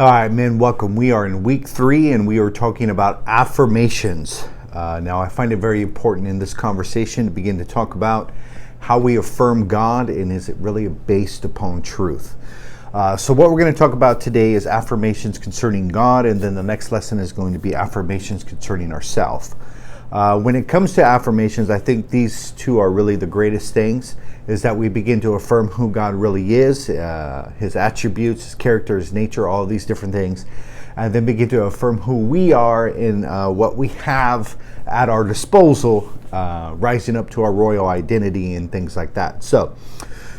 All right, men, welcome. We are in week 3 and we are talking about affirmations. Now, I find it very important in this conversation to begin to talk about how we affirm God and is it really based upon truth. So what we're going to talk about today is affirmations concerning God, and then the next lesson is going to be affirmations concerning ourselves. When it comes to affirmations, I think these two are really the greatest things, is that we begin to affirm who God really is, his attributes, his character, his nature, all these different things, and then begin to affirm who we are and what we have at our disposal, rising up to our royal identity and things like that. So,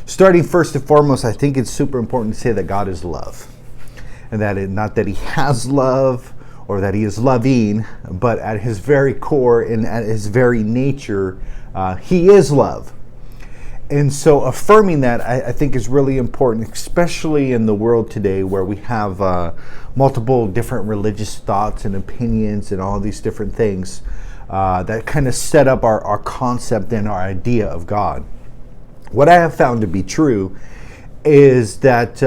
starting first and foremost, I think it's super important to say that God is love, and that not that he has love or that he is loving, but at his very core and at his very nature, he is love. And so affirming that, I think, is really important, especially in the world today where we have multiple different religious thoughts and opinions and all these different things that kind of set up our concept and our idea of God. What I have found to be true is that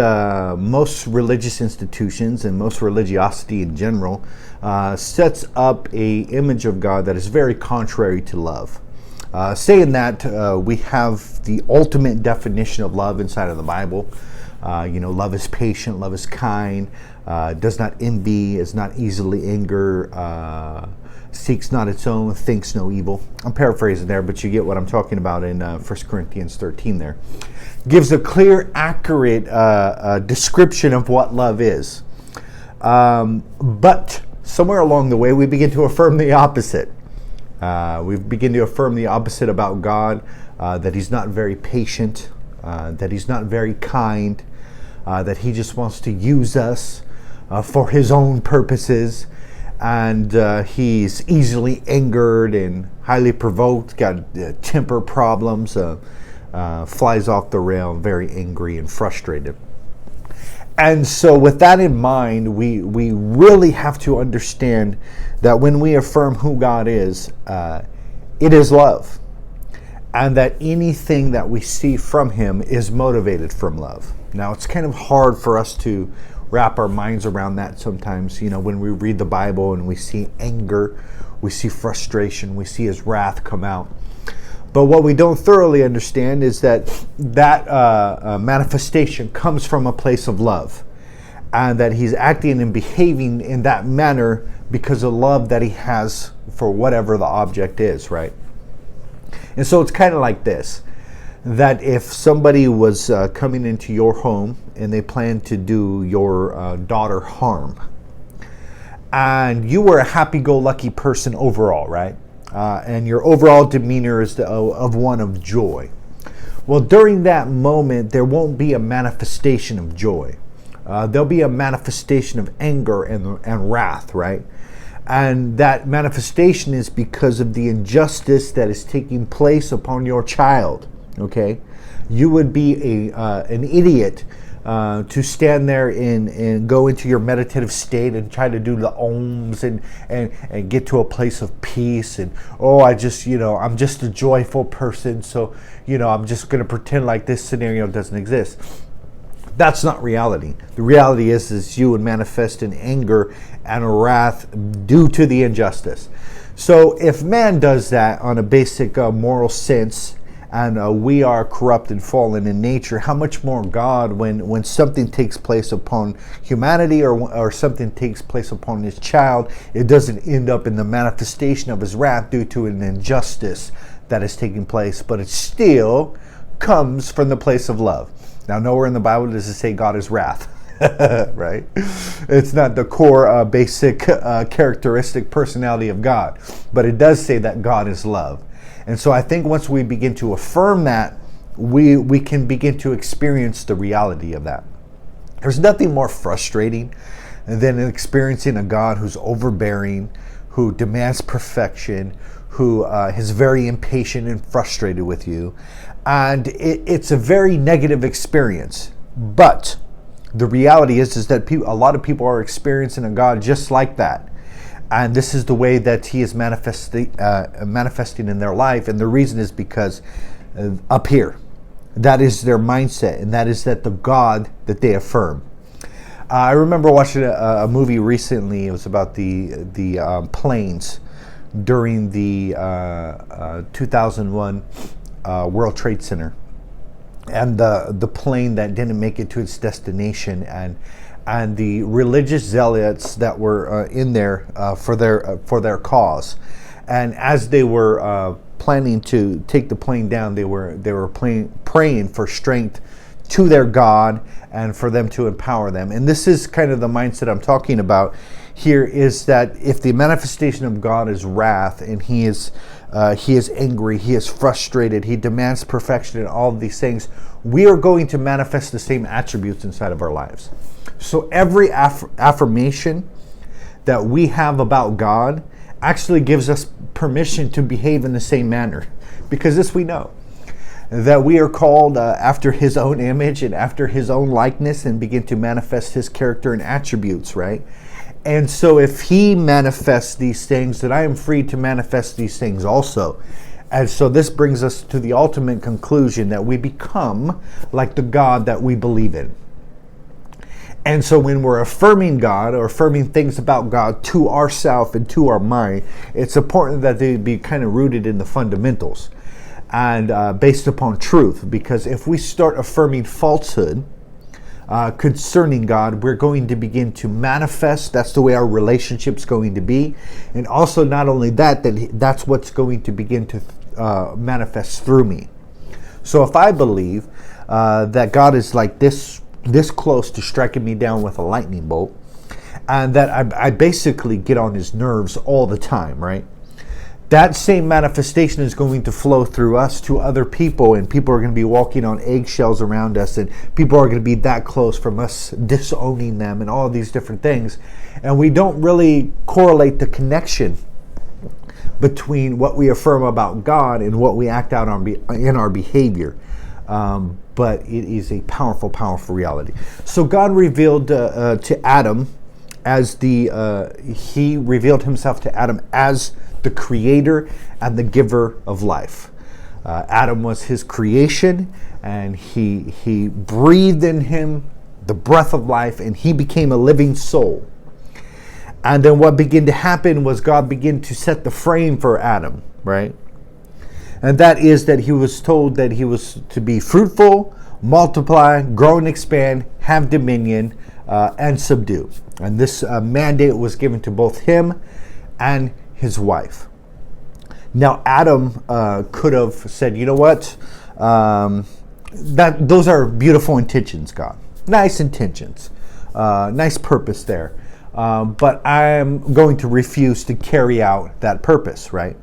most religious institutions and most religiosity in general sets up an image of God that is very contrary to love. Saying that, we have the ultimate definition of love inside of the Bible. Love is patient, love is kind, does not envy, is not easily angered, seeks not its own, thinks no evil. I'm paraphrasing there, but you get what I'm talking about in 1 Corinthians 13 there. Gives a clear, accurate description of what love is. But somewhere along the way, we begin to affirm the opposite. We begin to affirm the opposite about God, that he's not very patient, that he's not very kind, that he just wants to use us for his own purposes, and he's easily angered and highly provoked, got temper problems, flies off the rail, very angry and frustrated. And so with that in mind, we really have to understand that when we affirm who God is, it is love. And that anything that we see from him is motivated from love. Now, it's kind of hard for us to wrap our minds around that sometimes. When we read the Bible and we see anger, we see frustration, we see his wrath come out. But what we don't thoroughly understand is that manifestation comes from a place of love, and that he's acting and behaving in that manner because of love that he has for whatever the object is, right? And so it's kind of like this, that if somebody was coming into your home and they planned to do your daughter harm, and you were a happy-go-lucky person overall, right? And your overall demeanor is of one of joy. Well, during that moment, there won't be a manifestation of joy. There'll be a manifestation of anger and wrath, right? And that manifestation is because of the injustice that is taking place upon your child, okay? You would be an idiot to stand there and go into your meditative state and try to do the ohms and get to a place of peace and, I'm just a joyful person, so, I'm just going to pretend like this scenario doesn't exist. That's not reality. The reality is you would manifest in anger and wrath due to the injustice. So if man does that on a basic moral sense, and we are corrupt and fallen in nature, how much more God when something takes place upon humanity or something takes place upon his child, it doesn't end up in the manifestation of his wrath due to an injustice that is taking place, but it still comes from the place of love. Now, nowhere in the Bible does it say God is wrath, right? It's not the core basic characteristic personality of God, but it does say that God is love. And so I think once we begin to affirm that, we can begin to experience the reality of that. There's nothing more frustrating than experiencing a God who's overbearing, who demands perfection, who is very impatient and frustrated with you. And it's a very negative experience. But the reality is that a lot of people are experiencing a God just like that. And this is the way that he is manifesting in their life. And the reason is because up here, that is their mindset. And that is that the God that they affirm. I remember watching a movie recently. It was about the planes during the 2001 World Trade Center, and the plane that didn't make it to its destination, and the religious zealots that were in there for their cause. And as they were planning to take the plane down, they were praying for strength to their God and for them to empower them. And this is kind of the mindset I'm talking about here, is that if the manifestation of God is wrath, and he is angry, he is frustrated, he demands perfection and all of these things, we are going to manifest the same attributes inside of our lives. So every affirmation that we have about God actually gives us permission to behave in the same manner, because this we know, that we are called after his own image and after his own likeness, and begin to manifest his character and attributes, right? And so if he manifests these things, then I am free to manifest these things also. And so this brings us to the ultimate conclusion, that we become like the God that we believe in. And so when we're affirming God, or affirming things about God to ourself and to our mind, it's important that they be kind of rooted in the fundamentals and based upon truth. Because if we start affirming falsehood concerning God, we're going to begin to manifest. That's the way our relationship's going to be. And also, not only that, that's what's going to begin to manifest through me. So if I believe that God is like this close to striking me down with a lightning bolt, and that I basically get on his nerves all the time, right? That same manifestation is going to flow through us to other people, and people are going to be walking on eggshells around us, and people are going to be that close from us disowning them and all these different things. And we don't really correlate the connection between what we affirm about God and what we act out in our behavior. But it is a powerful, powerful reality. So God revealed to Adam he revealed himself to Adam as the creator and the giver of life. Adam was his creation, and he breathed in him the breath of life, and he became a living soul. And then what began to happen was God began to set the frame for Adam, right? And that is that he was told that he was to be fruitful, multiply, grow and expand, have dominion, and subdue. And this mandate was given to both him and his wife. Now, Adam could have said, you know what? Those are beautiful intentions, God. Nice intentions. Nice purpose there. But I'm going to refuse to carry out that purpose, right?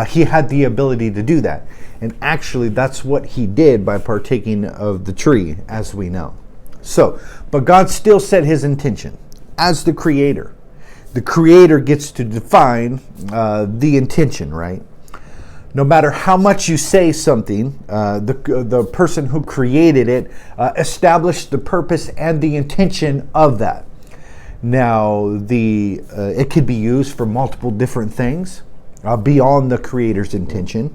He had the ability to do that. And actually, that's what he did by partaking of the tree, as we know. So, but God still set his intention as the creator. The creator gets to define the intention, right? No matter how much you say something, the person who created it established the purpose and the intention of that. Now, it could be used for multiple different things beyond the creator's intention.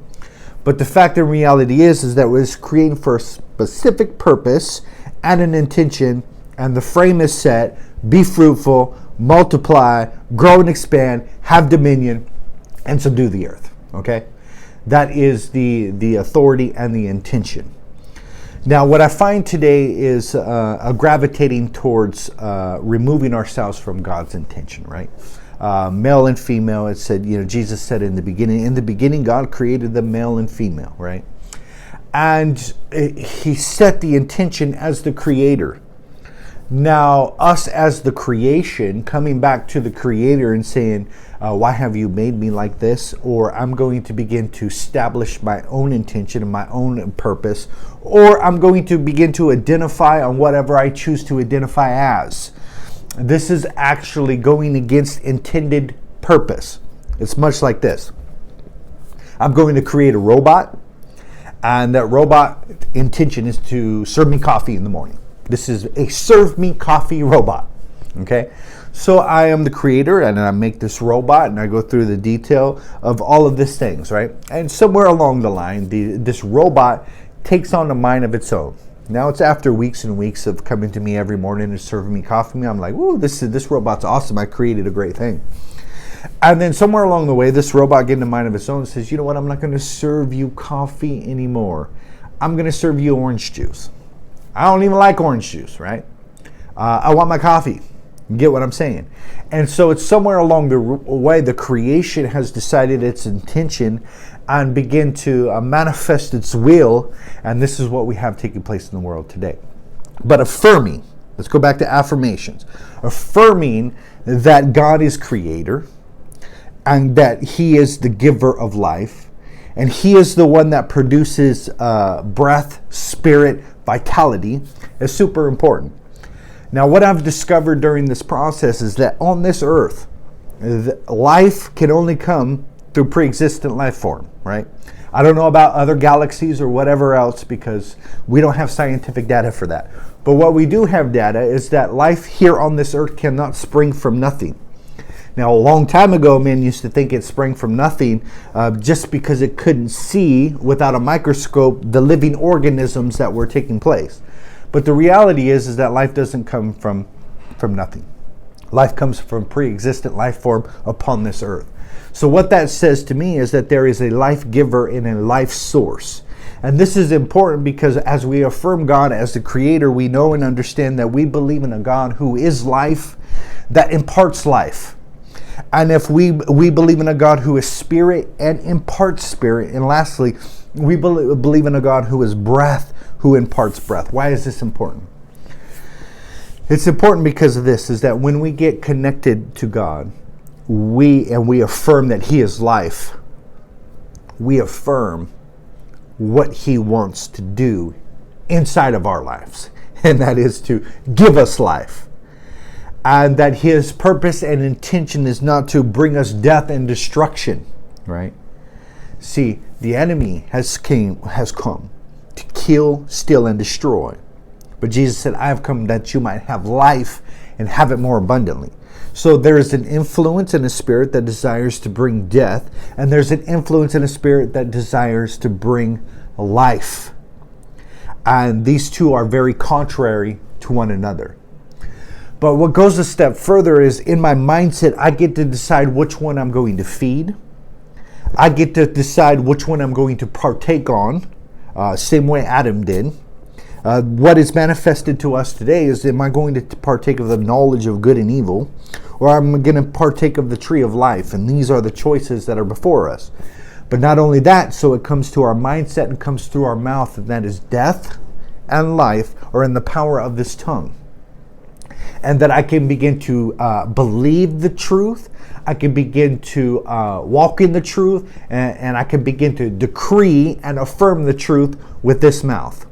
But the fact and reality is that it was created for a specific purpose and an intention, and the frame is set: be fruitful, multiply, grow and expand, have dominion, and subdue the earth. Okay? That is the authority and the intention. Now, what I find today is a gravitating towards removing ourselves from God's intention, right? Male and female, it said, Jesus said in the beginning, God created them male and female, right? And he set the intention as the creator. Now, us as the creation, coming back to the creator and saying, why have you made me like this? Or I'm going to begin to establish my own intention and my own purpose. Or I'm going to begin to identify on whatever I choose to identify as. This is actually going against intended purpose. It's much like this. I'm going to create a robot, and that robot intention is to serve me coffee in the morning. This is a serve me coffee robot. Okay? So I am the creator, and I make this robot, and I go through the detail of all of these things, right? And somewhere along the line, this robot takes on a mind of its own. Now it's after weeks and weeks of coming to me every morning and serving me coffee. I'm like, "Ooh, this robot's awesome. I created a great thing." And then somewhere along the way, this robot getting a mind of its own says, "You know what? I'm not going to serve you coffee anymore. I'm going to serve you orange juice. I don't even like orange juice, right? I want my coffee." You get what I'm saying? And so it's somewhere along the way the creation has decided its intention and begin to manifest its will. And this is what we have taking place in the world today. But affirming, let's go back to affirmations. Affirming that God is creator and that he is the giver of life. And he is the one that produces breath, spirit, vitality is super important. Now, what I've discovered during this process is that on this earth, life can only come through pre-existent life form, right? I don't know about other galaxies or whatever else because we don't have scientific data for that. But what we do have data is that life here on this earth cannot spring from nothing. Now, a long time ago, men used to think it sprang from nothing just because it couldn't see without a microscope the living organisms that were taking place. But the reality is that life doesn't come from nothing. Life comes from pre-existent life form upon this earth. So what that says to me is that there is a life giver and a life source. And this is important because as we affirm God as the creator, we know and understand that we believe in a God who is life, that imparts life. And if we believe in a God who is spirit and imparts spirit. And lastly, we believe in a God who is breath, who imparts breath. Why is this important? It's important because of this, is that when we get connected to God, we affirm that he is life, we affirm what he wants to do inside of our lives. And that is to give us life. And that his purpose and intention is not to bring us death and destruction, right? See, the enemy has come to kill, steal, and destroy. But Jesus said, "I have come that you might have life and have it more abundantly." So there is an influence in a spirit that desires to bring death, and there's an influence in a spirit that desires to bring life. And these two are very contrary to one another. But what goes a step further is in my mindset, I get to decide which one I'm going to feed. I get to decide which one I'm going to partake on, same way Adam did. What is manifested to us today is, am I going to partake of the knowledge of good and evil, or I'm going to partake of the tree of life? And these are the choices that are before us. But not only that, so it comes to our mindset and comes through our mouth, and that is death and life are in the power of this tongue. And that I can begin to believe the truth. I can begin to walk in the truth, and I can begin to decree and affirm the truth with this mouth.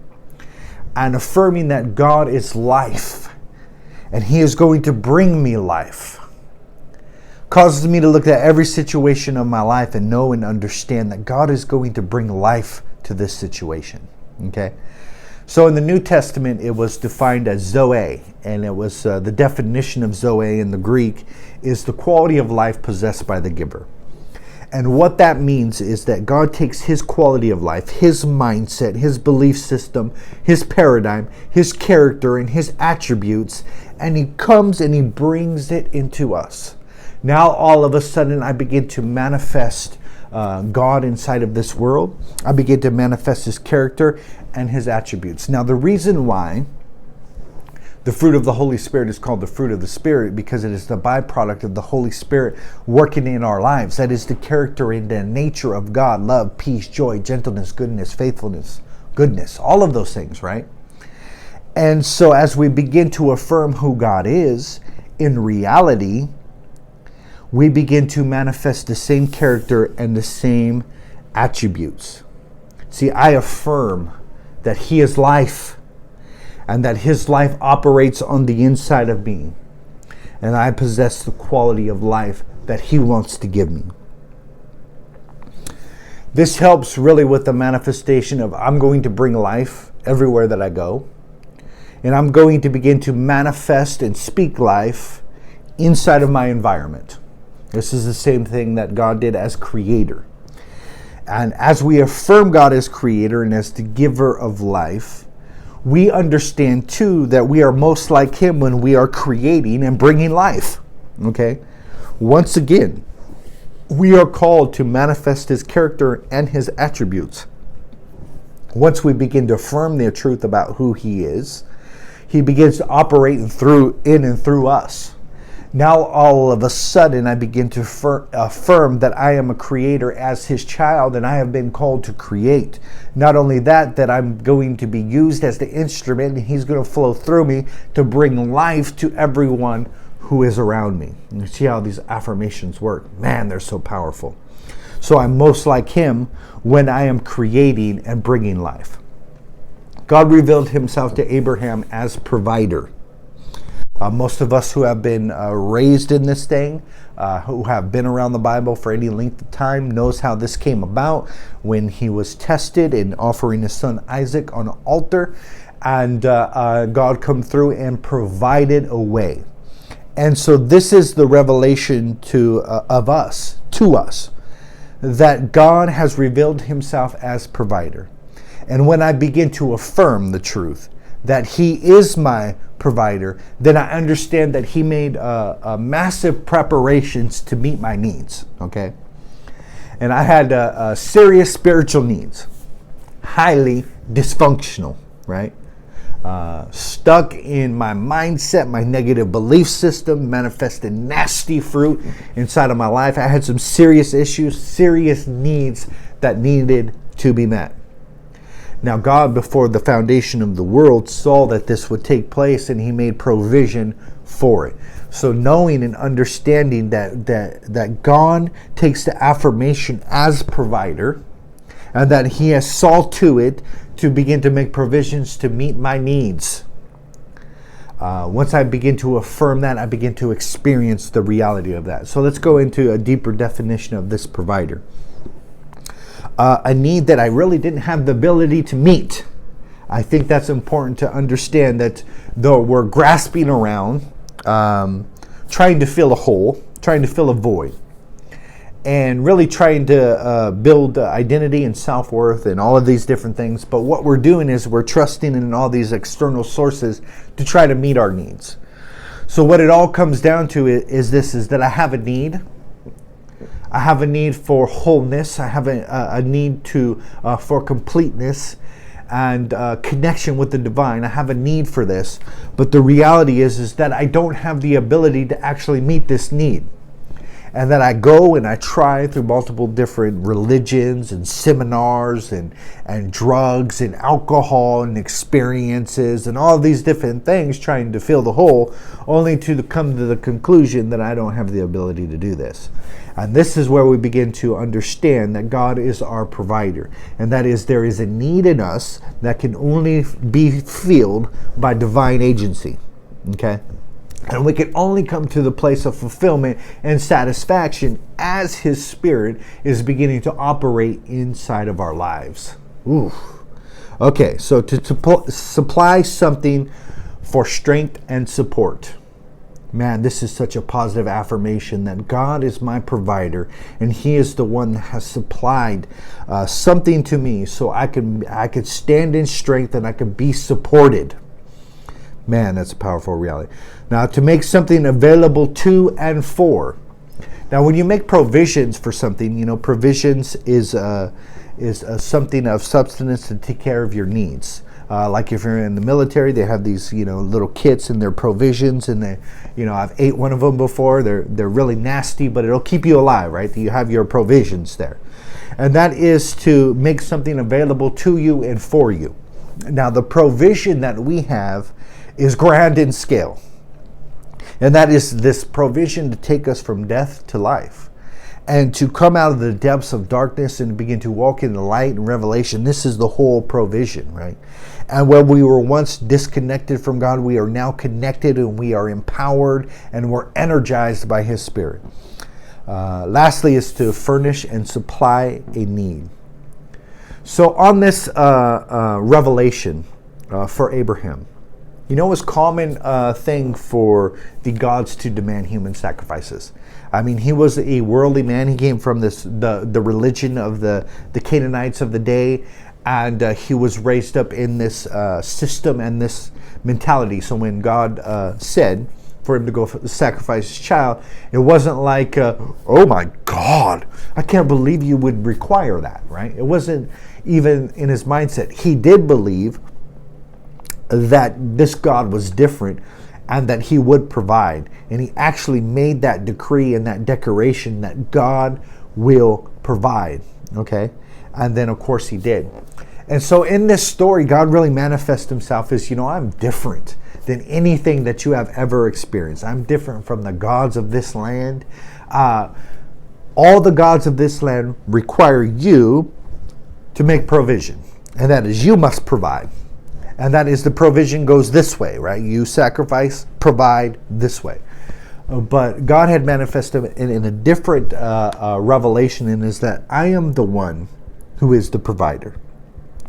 And affirming that God is life, and he is going to bring me life. Causes me to look at every situation of my life and know and understand that God is going to bring life to this situation. Okay? So in the New Testament, it was defined as Zoe, and it was the definition of Zoe in the Greek is the quality of life possessed by the giver. And what that means is that God takes his quality of life, his mindset, his belief system, his paradigm, his character, and his attributes, and he comes and he brings it into us. Now all of a sudden I begin to manifest God inside of this world. I begin to manifest his character and his attributes. Now the reason why the fruit of the Holy Spirit is called the fruit of the Spirit, because it is the byproduct of the Holy Spirit working in our lives. That is the character and the nature of God: love, peace, joy, gentleness, goodness, faithfulness, goodness, all of those things, right? And so as we begin to affirm who God is, in reality, we begin to manifest the same character and the same attributes. See, I affirm that he is life, and that his life operates on the inside of me. And I possess the quality of life that he wants to give me. This helps really with the manifestation of I'm going to bring life everywhere that I go. And I'm going to begin to manifest and speak life inside of my environment. This is the same thing that God did as creator. And as we affirm God as creator and as the giver of life, we understand too that we are most like him when we are creating and bringing life. Okay? Once again, we are called to manifest his character and his attributes. Once we begin to affirm the truth about who he is, he begins to operate in and through us. Now all of a sudden I begin to affirm that I am a creator as his child, and I have been called to create. Not only that I'm going to be used as the instrument, and he's going to flow through me to bring life to everyone who is around me. And you see how these affirmations work. Man, they're so powerful. So I'm most like him when I am creating and bringing life. God revealed himself to Abraham as provider. Most of us who have been raised in this thing, who have been around the Bible for any length of time, knows how this came about when he was tested in offering his son Isaac on an altar, and God come through and provided a way. And so this is the revelation to us, that God has revealed himself as provider. And when I begin to affirm the truth that he is my provider, then I understand that he made massive preparations to meet my needs, okay? And I had serious spiritual needs, highly dysfunctional, right? Stuck in my mindset, my negative belief system, manifested nasty fruit inside of my life. I had some serious issues, serious needs that needed to be met. Now, God, before the foundation of the world, saw that this would take place, and he made provision for it. So knowing and understanding that God takes the affirmation as provider, and that he has saw to it to begin to make provisions to meet my needs. Once I begin to affirm that, I begin to experience the reality of that. So let's go into a deeper definition of this provider. A need that I really didn't have the ability to meet. I think that's important to understand, that though we're grasping around, trying to fill a hole, trying to fill a void, and really trying to build identity and self-worth and all of these different things. But what we're doing is we're trusting in all these external sources to try to meet our needs. So what it all comes down to is that I have a need. I have a need for wholeness. I have a need for completeness and connection with the divine. I have a need for this. But the reality is that I don't have the ability to actually meet this need. And that I go and I try through multiple different religions and seminars and drugs and alcohol and experiences and all these different things, trying to fill the hole, only to come to the conclusion that I don't have the ability to do this. And this is where we begin to understand that God is our provider. And that is, there is a need in us that can only be filled by divine agency. Okay? And we can only come to the place of fulfillment and satisfaction as his spirit is beginning to operate inside of our lives. Ooh. Okay, so to supply something for strength and support. Man, this is such a positive affirmation that God is my provider, and he is the one that has supplied something to me so I could stand in strength and I could be supported. Man, that's a powerful reality. Now, to make something available to and for. Now, when you make provisions for something, provisions is something of substance to take care of your needs. Like if you're in the military, they have these, little kits and their provisions, and they, I've ate one of them before. They're really nasty, but it'll keep you alive, right? You have your provisions there. And that is to make something available to you and for you. Now, the provision that we have is grand in scale. And that is this provision to take us from death to life. And to come out of the depths of darkness and begin to walk in the light and revelation. This is the whole provision, right? And where we were once disconnected from God, we are now connected, and we are empowered, and we're energized by his spirit. Lastly is to furnish and supply a need. So on this revelation for Abraham, it's a common thing for the gods to demand human sacrifices. I mean, he was a worldly man. He came from the religion of the Canaanites of the day, And he was raised up in this system and this mentality. So when God said for him to go sacrifice his child, it wasn't like, oh my God, I can't believe you would require that, right? It wasn't even in his mindset. He did believe that this God was different and that he would provide. And he actually made that decree and that declaration that God will provide, okay? And then, of course, he did. And so in this story, God really manifests himself as, I'm different than anything that you have ever experienced. I'm different from the gods of this land. All the gods of this land require you to make provision. And that is, you must provide. And that is, the provision goes this way, right? You sacrifice, provide this way. But God had manifested in a different revelation, and is that I am the one who is the provider.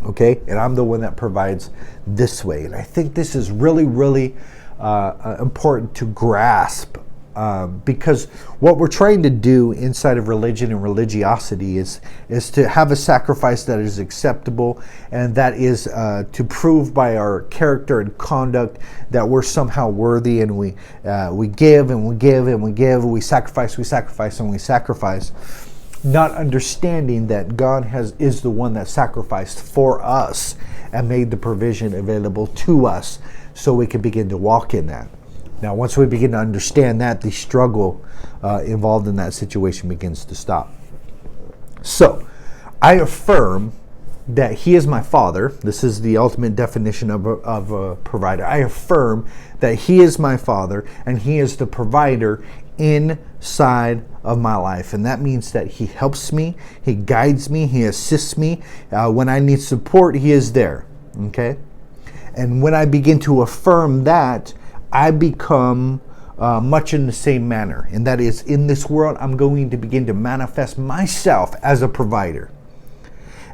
Okay? And I'm the one that provides this way. And I think this is really, really important to grasp, because what we're trying to do inside of religion and religiosity is to have a sacrifice that is acceptable, and that is to prove by our character and conduct that we're somehow worthy, and we give and we give and we give, we sacrifice and we sacrifice, not understanding that God is the one that sacrificed for us and made the provision available to us so we can begin to walk in that. Now, once we begin to understand that, the struggle involved in that situation begins to stop. So, I affirm that he is my father. This is the ultimate definition of a provider. I affirm that he is my father and he is the provider inside of my life. And that means that he helps me, he guides me, he assists me. When I need support, he is there. Okay? And when I begin to affirm that, I become much in the same manner. And that is, in this world, I'm going to begin to manifest myself as a provider.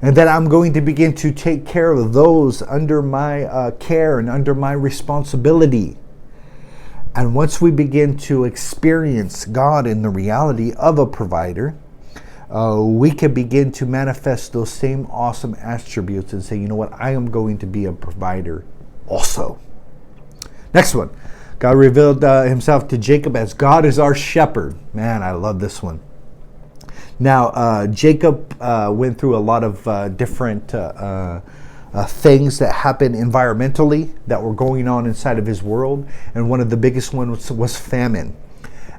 And that I'm going to begin to take care of those under my care and under my responsibility. And once we begin to experience God in the reality of a provider, we can begin to manifest those same awesome attributes and say, you know what, I am going to be a provider also. Next one. God revealed himself to Jacob as God is our shepherd. Man, I love this one. Now, Jacob went through a lot of different things that happened environmentally that were going on inside of his world. And one of the biggest ones was famine.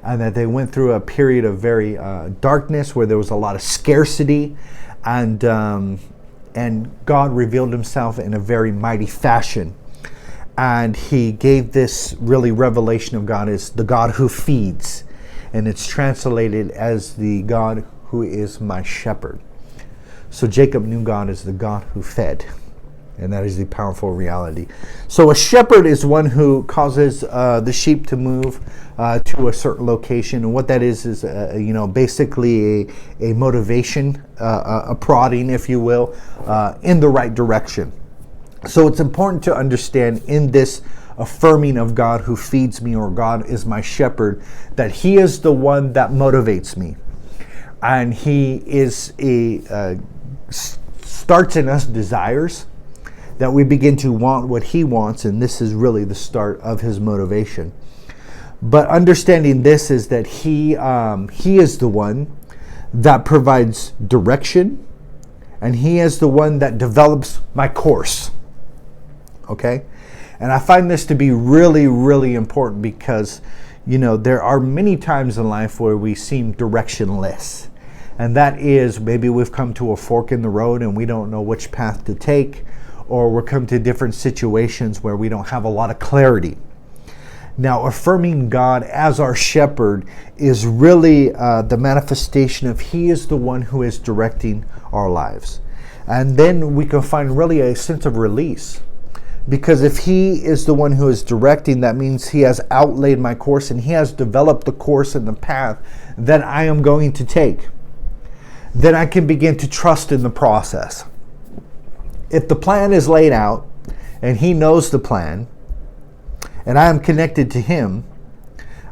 And that they went through a period of very darkness where there was a lot of scarcity. And God revealed himself in a very mighty fashion. And he gave this really revelation of God as the God who feeds. And it's translated as the God who is my shepherd. So Jacob knew God as the God who fed. And that is the powerful reality. So a shepherd is one who causes the sheep to move to a certain location. And what that is basically a motivation, a prodding, if you will, in the right direction. So it's important to understand in this affirming of God who feeds me, or God is my shepherd, that he is the one that motivates me. And he is starts in us desires that we begin to want what he wants, and this is really the start of his motivation. But understanding this is that he is the one that provides direction, and he is the one that develops my course. Okay? And I find this to be really, really important because, there are many times in life where we seem directionless. And that is, maybe we've come to a fork in the road and we don't know which path to take, or we're come to different situations where we don't have a lot of clarity. Now, affirming God as our shepherd is really the manifestation of he is the one who is directing our lives. And then we can find really a sense of release. Because if he is the one who is directing, that means he has outlaid my course and he has developed the course and the path that I am going to take. Then I can begin to trust in the process. If the plan is laid out and he knows the plan and I am connected to him,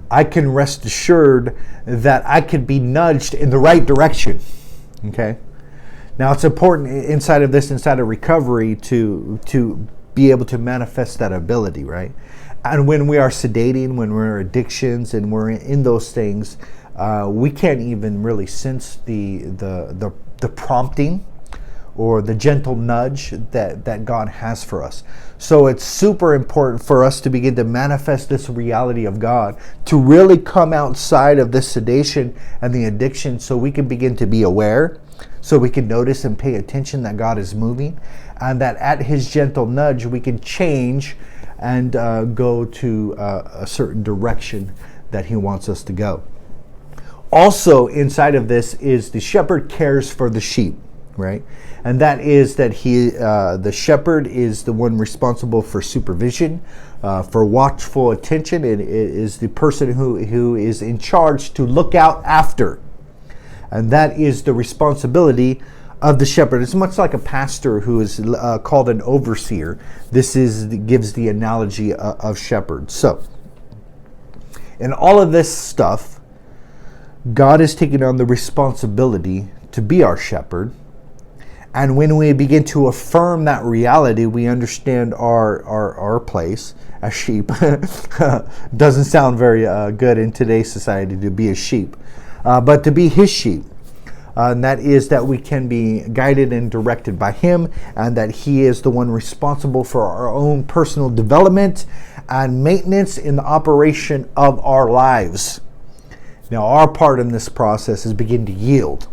I can rest assured that I can be nudged in the right direction. Okay? Now, it's important inside of recovery, to be able to manifest that ability, right? And when we are sedating, when we're addictions, and we're in those things, we can't even really sense the prompting or the gentle nudge that God has for us. So it's super important for us to begin to manifest this reality of God, to really come outside of this sedation and the addiction, so we can begin to be aware, so we can notice and pay attention that God is moving, and that at His gentle nudge we can change and go to a certain direction that He wants us to go. Also inside of this is the shepherd cares for the sheep, right? And that is that the shepherd is the one responsible for supervision, for watchful attention. It is the person who is in charge to look out after. And that is the responsibility of the shepherd. It's much like a pastor who is called an overseer. This gives the analogy of shepherd. So, in all of this stuff, God is taking on the responsibility to be our shepherd. And when we begin to affirm that reality, we understand our place as sheep. Doesn't sound very good in today's society to be a sheep, but to be His sheep. And that is that we can be guided and directed by Him, and that He is the one responsible for our own personal development and maintenance in the operation of our lives. Now, our part in this process is begin to yield.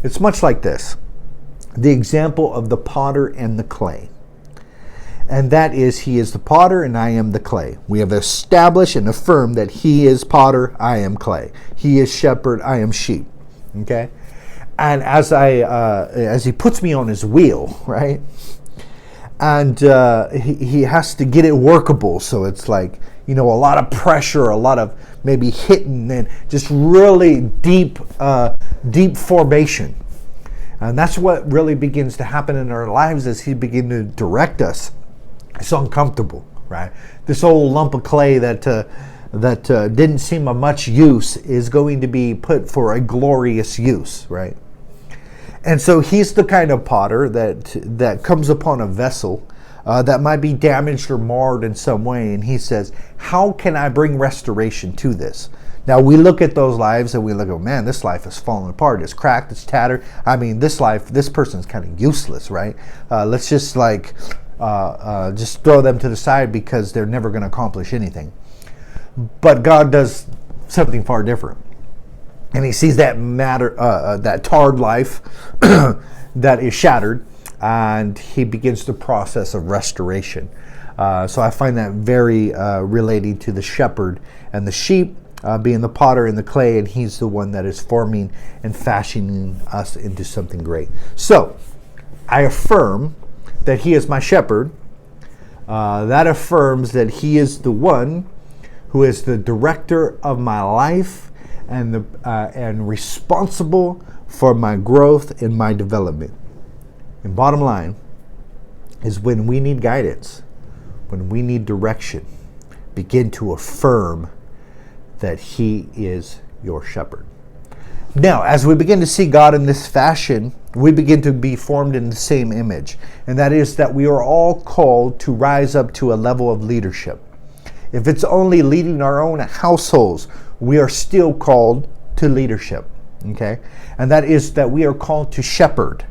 It's much like this. The example of the potter and the clay. And that is, He is the potter and I am the clay. We have established and affirmed that He is potter, I am clay. He is shepherd, I am sheep. Okay? And as He puts me on His wheel, right? And he has to get it workable. So it's like, a lot of pressure, a lot of maybe hitting, and just really deep formation. And that's what really begins to happen in our lives as He begins to direct us. It's uncomfortable, right? This old lump of clay that didn't seem of much use is going to be put for a glorious use, right? And so He's the kind of potter that comes upon a vessel that might be damaged or marred in some way, and He says, how can I bring restoration to this? Now, we look at those lives and we look, oh man, this life is falling apart. It's cracked, it's tattered. I mean, this person's kind of useless, right? Let's just just throw them to the side because they're never going to accomplish anything. But God does something far different. And He sees that that tarred life that is shattered, and He begins the process of restoration. So I find that very relating to the shepherd and the sheep, being the potter and the clay, and He's the one that is forming and fashioning us into something great. So, I affirm that He is my shepherd. That affirms that He is the one who is the director of my life and responsible for my growth and my development. And bottom line is, when we need guidance, when we need direction, begin to affirm that He is your shepherd. Now, as we begin to see God in this fashion, we begin to be formed in the same image. And that is that we are all called to rise up to a level of leadership. If it's only leading our own households, we are still called to leadership. Okay? And that is that we are called to shepherd.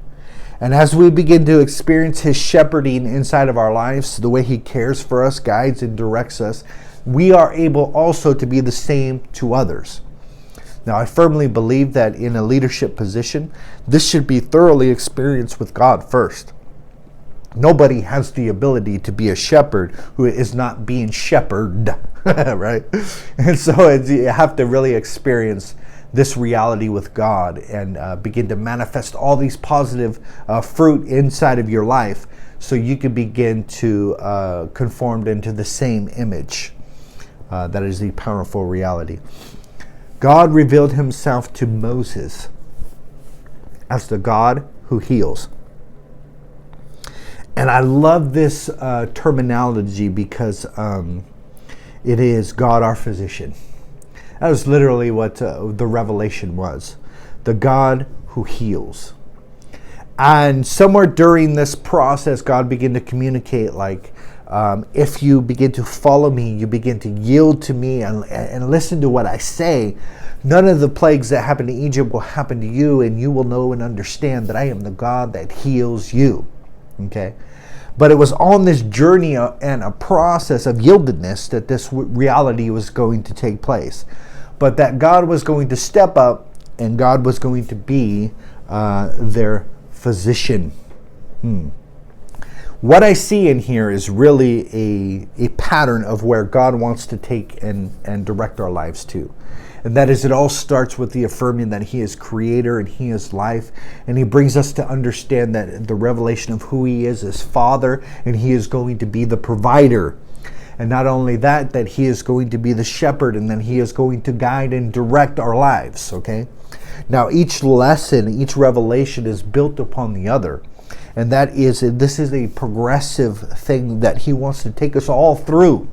And as we begin to experience His shepherding inside of our lives, the way He cares for us, guides and directs us, we are able also to be the same to others. Now, I firmly believe that in a leadership position, this should be thoroughly experienced with God first. Nobody has the ability to be a shepherd who is not being shepherded, right? And so you have to really experience this reality with God and begin to manifest all these positive fruit inside of your life, so you can begin to conform into the same image. That is the powerful reality. God revealed Himself to Moses as the God who heals. And I love this terminology because it is God our physician. That was literally what the revelation was. The God who heals. And somewhere during this process, God began to communicate, like, if you begin to follow me, you begin to yield to me and listen to what I say, none of the plagues that happened to Egypt will happen to you, and you will know and understand that I am the God that heals you. Okay? But it was on this journey and a process of yieldedness that this reality was going to take place. But that God was going to step up, and God was going to be their physician. What I see in here is really a pattern of where God wants to take and direct our lives to. And that is, it all starts with the affirming that he is creator and he is life. And he brings us to understand that the revelation of who he is Father, and he is going to be the provider. And not only that, that he is going to be the shepherd, and then he is going to guide and direct our lives, okay? Now, each lesson, each revelation is built upon the other. And this is a progressive thing that he wants to take us all through.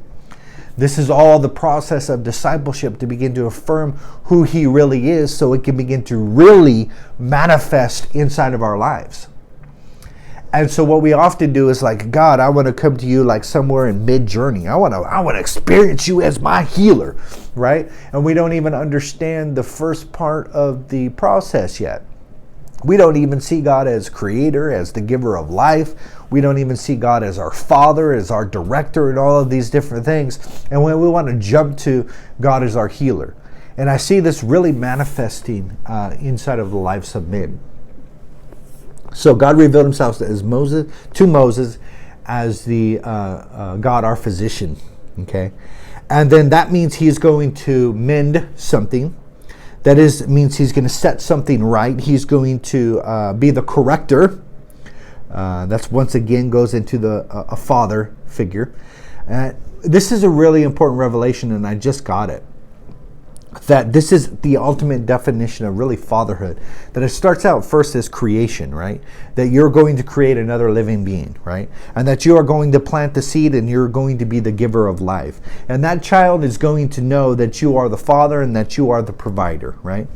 This is all the process of discipleship to begin to affirm who he really is, so it can begin to really manifest inside of our lives. And so what we often do is like, God, I want to come to you like somewhere in mid-journey. I want to experience you as my healer, right? And we don't even understand the first part of the process yet. We don't even see God as creator, as the giver of life. We don't even see God as our Father, as our director, and all of these different things. And when we want to jump to God as our healer. And I see this really manifesting inside of the lives of men. So God revealed himself to Moses as the God, our physician. Okay, and then that means he's going to mend something. That means he's going to set something right. He's going to be the corrector. That's once again goes into a father figure. This is a really important revelation, and I just got it. That this is the ultimate definition of really fatherhood. That it starts out first as creation, right? That you're going to create another living being, right? And that you are going to plant the seed, and you're going to be the giver of life. And that child is going to know that you are the father and that you are the provider, right?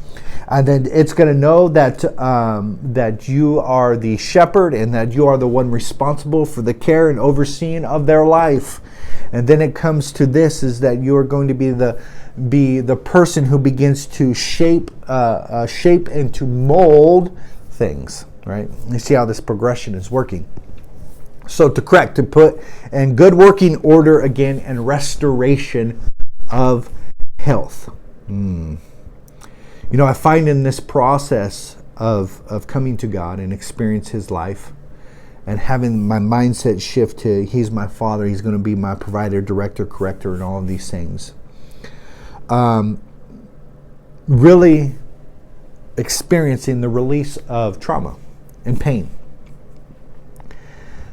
And then it's going to know that that you are the shepherd, and that you are the one responsible for the care and overseeing of their life. And then it comes to this, is that you are going to be the person who begins to shape and to mold things, right? You see how this progression is working. So to put in good working order again, and restoration of health. You know, I find in this process of coming to God and experience his life, and having my mindset shift to he's my father, he's going to be my provider, director, corrector, and all of these things. Really experiencing the release of trauma and pain.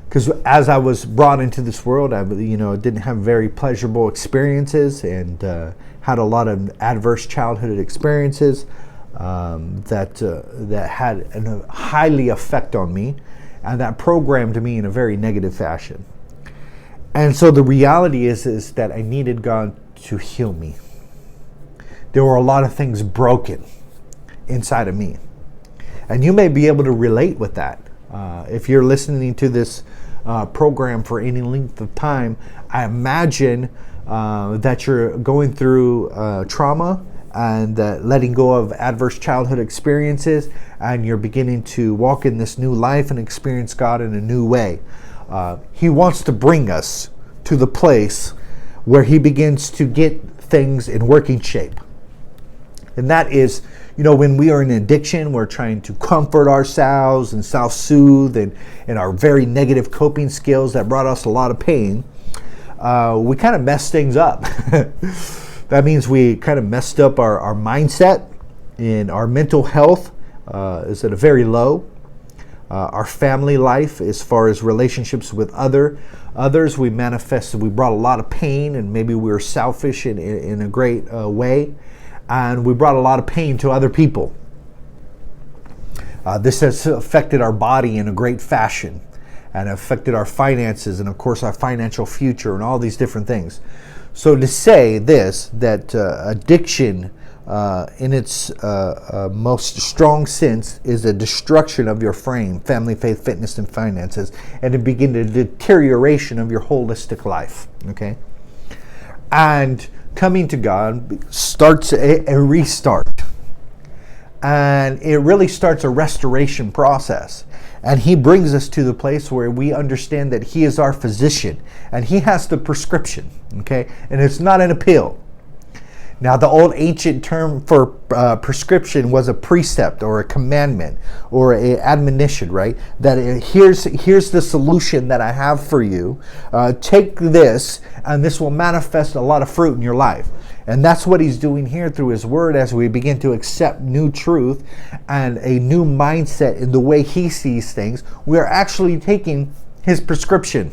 Because as I was brought into this world, I didn't have very pleasurable experiences, and had a lot of adverse childhood experiences that had a highly effect on me, and that programmed me in a very negative fashion. And so the reality is that I needed God to heal me. There were a lot of things broken inside of me. And you may be able to relate with that. If you're listening to this program for any length of time, I imagine that you're going through trauma and letting go of adverse childhood experiences, and you're beginning to walk in this new life and experience God in a new way. He wants to bring us to the place where he begins to get things in working shape. And that is, when we are in addiction, we're trying to comfort ourselves and self-soothe, and our very negative coping skills that brought us a lot of pain. We kind of mess things up. That means we kind of messed up our mindset, and our mental health is at a very low. Our family life, as far as relationships with others, we brought a lot of pain, and maybe we were selfish in a great way. And we brought a lot of pain to other people. This has affected our body in a great fashion, and affected our finances, and of course our financial future, and all these different things. So to say this, that addiction in its most strong sense, is a destruction of your frame, family, faith, fitness, and finances, and to begin the deterioration of your holistic life. Okay, and coming to God starts a restart, and it really starts a restoration process. And He brings us to the place where we understand that He is our physician, and He has the prescription. Okay, and it's not an pill. Now, the old ancient term for prescription was a precept or a commandment or an admonition, right? That here's the solution that I have for you. Take this, and this will manifest a lot of fruit in your life. And that's what He's doing here through His Word as we begin to accept new truth and a new mindset in the way He sees things. We are actually taking His prescription,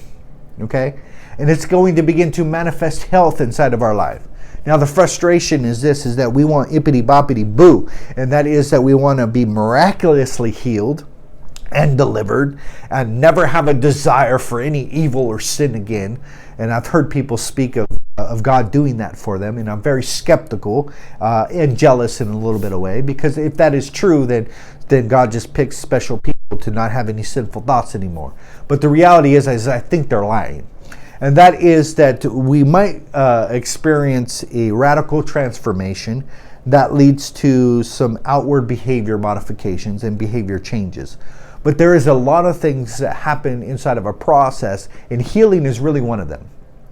okay? And it's going to begin to manifest health inside of our life. Now, the frustration is that we want ippity-boppity-boo, and that is that we want to be miraculously healed and delivered and never have a desire for any evil or sin again. And I've heard people speak of God doing that for them, and I'm very skeptical and jealous in a little bit of way, because if that is true, then God just picks special people to not have any sinful thoughts anymore. But the reality is I think they're lying. And that is that we might experience a radical transformation that leads to some outward behavior modifications and behavior changes. But there is a lot of things that happen inside of a process, and healing is really one of them.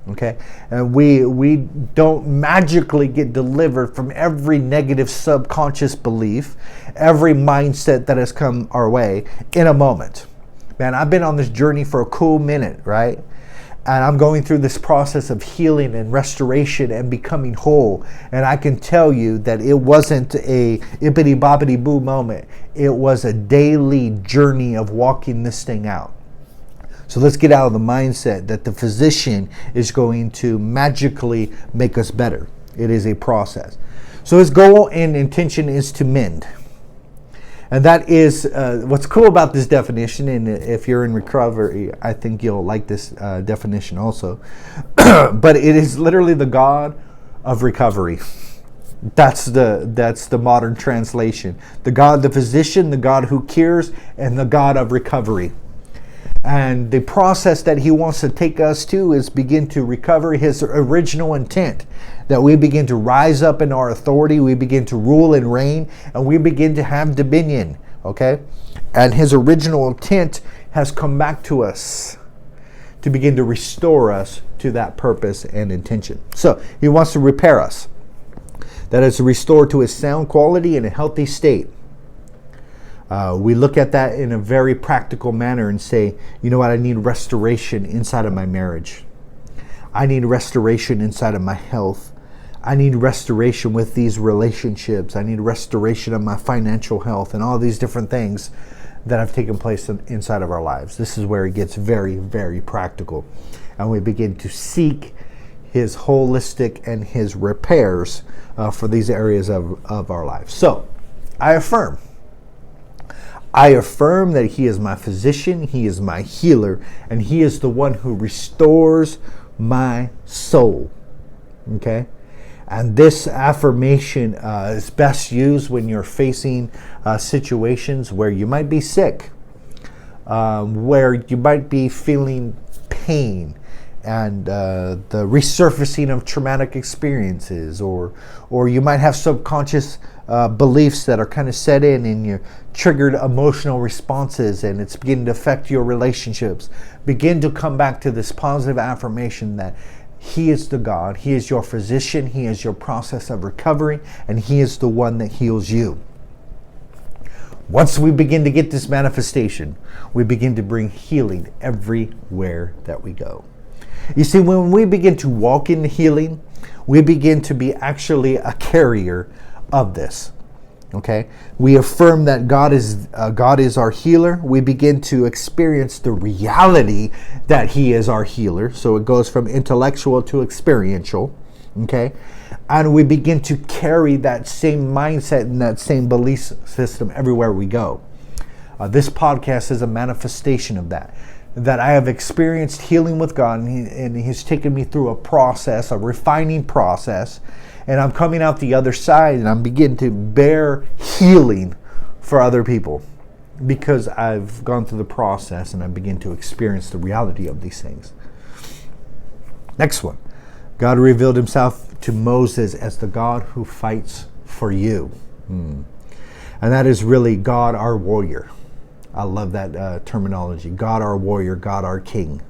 Okay? And we don't magically get delivered from every negative subconscious belief, every mindset that has come our way in a moment. Man, I've been on this journey for a cool minute, right? And I'm going through this process of healing and restoration and becoming whole. And I can tell you that it wasn't a ippity-boppity-boo moment. It was a daily journey of walking this thing out. So let's get out of the mindset that the physician is going to magically make us better. It is a process. So his goal and intention is to mend. And that is what's cool about this definition, and if you're in recovery, I think you'll like this definition also. But it is literally the God of recovery. That's the modern translation. The God, the physician, the God who cures, and the God of recovery. And the process that he wants to take us to is begin to recover his original intent. That we begin to rise up in our authority, we begin to rule and reign, and we begin to have dominion, okay? And his original intent has come back to us to begin to restore us to that purpose and intention. So he wants to repair us. That is to restore to his sound quality and a healthy state. We look at that in a very practical manner and say, you know what, I need restoration inside of my marriage. I need restoration inside of my health. I need restoration with these relationships. I need restoration of my financial health and all these different things that have taken place inside of our lives. This is where it gets very, very practical. And we begin to seek his holistic and his repairs for these areas of our lives. So, I affirm. I affirm that he is my physician, he is my healer, and he is the one who restores my soul. Okay? And this affirmation is best used when you're facing situations where you might be sick, where you might be feeling pain and the resurfacing of traumatic experiences, or you might have subconscious beliefs that are kind of set in and you triggered emotional responses, and it's beginning to affect your relationships. Begin to come back to this positive affirmation that he is the God, he is your physician, he is your process of recovery, and he is the one that heals you. Once we begin to get this manifestation, we begin to bring healing everywhere that we go. You see, when we begin to walk in healing, we begin to be actually a carrier of this. Okay, we affirm that God is our healer. We begin to experience the reality that he is our healer. So it goes from intellectual to experiential. Okay, and we begin to carry that same mindset and that same belief system everywhere we go. This podcast is a manifestation of that. That I have experienced healing with God, and he's taken me through a process, a refining process. And I'm coming out the other side, and I'm beginning to bear healing for other people because I've gone through the process and I begin to experience the reality of these things. Next one. God revealed himself to Moses as the God who fights for you. And that is really God our warrior. I love that terminology. God our warrior, God our king.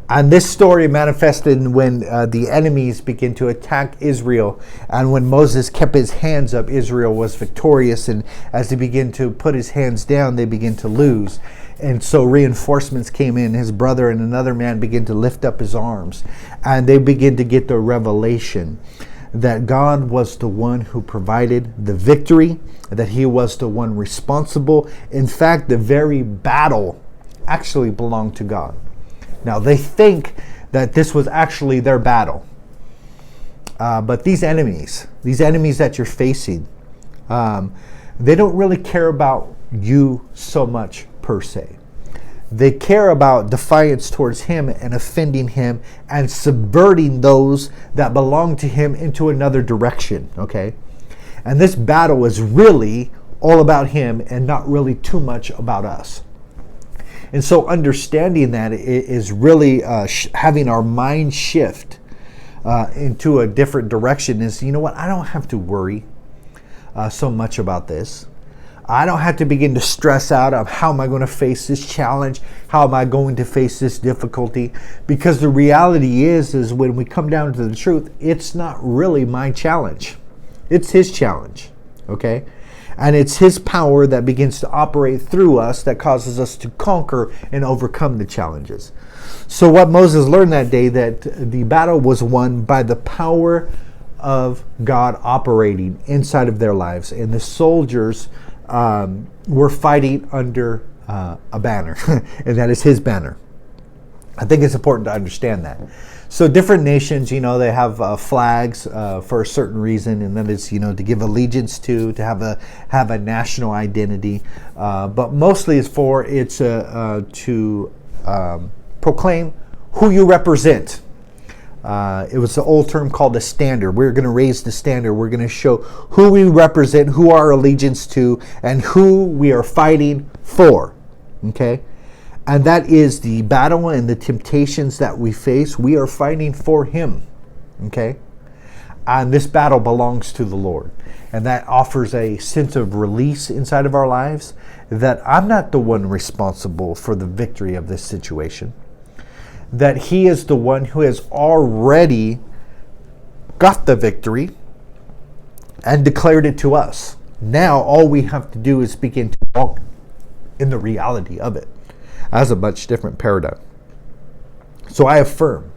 And this story manifested when the enemies begin to attack Israel. And when Moses kept his hands up, Israel was victorious. And as he began to put his hands down, they began to lose. And so reinforcements came in. His brother and another man began to lift up his arms. And they began to get the revelation that God was the one who provided the victory, that he was the one responsible. In fact, the very battle actually belonged to God. Now, they think that this was actually their battle. But these enemies that you're facing, they don't really care about you so much per se. They care about defiance towards him and offending him and subverting those that belong to him into another direction, okay? And this battle is really all about him and not really too much about us. And so understanding that is really having our mind shift into a different direction is, you know what, I don't have to worry so much about this. I don't have to begin to stress out of how am I going to face this challenge? How am I going to face this difficulty? Because the reality is when we come down to the truth, it's not really my challenge. It's his challenge, okay? And it's his power that begins to operate through us that causes us to conquer and overcome the challenges. So what Moses learned that day, that the battle was won by the power of God operating inside of their lives. And the soldiers were fighting under a banner, and that is his banner. I think it's important to understand that. So different nations, they have flags for a certain reason, and that is, to give allegiance to have a national identity. But mostly it's to proclaim who you represent. It was the old term called a standard. We're going to raise the standard. We're going to show who we represent, who our allegiance to, and who we are fighting for. Okay? And that is the battle and the temptations that we face. We are fighting for him. Okay? And this battle belongs to the Lord. And that offers a sense of release inside of our lives, that I'm not the one responsible for the victory of this situation. That he is the one who has already got the victory and declared it to us. Now all we have to do is begin to walk in the reality of it. As a much different paradigm. So I affirm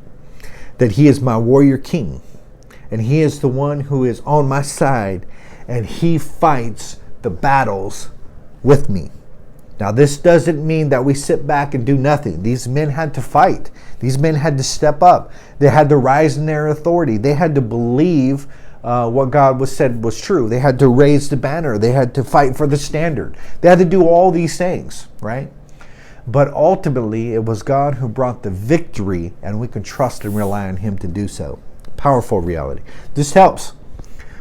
that he is my warrior king, and he is the one who is on my side, and he fights the battles with me. Now, this doesn't mean that we sit back and do nothing. These men had to fight. These men had to step up. They had to rise in their authority. They had to believe what God said was true. They had to raise the banner. They had to fight for the standard. They had to do all these things, right? But ultimately, it was God who brought the victory, and we can trust and rely on him to do so. Powerful reality. This helps.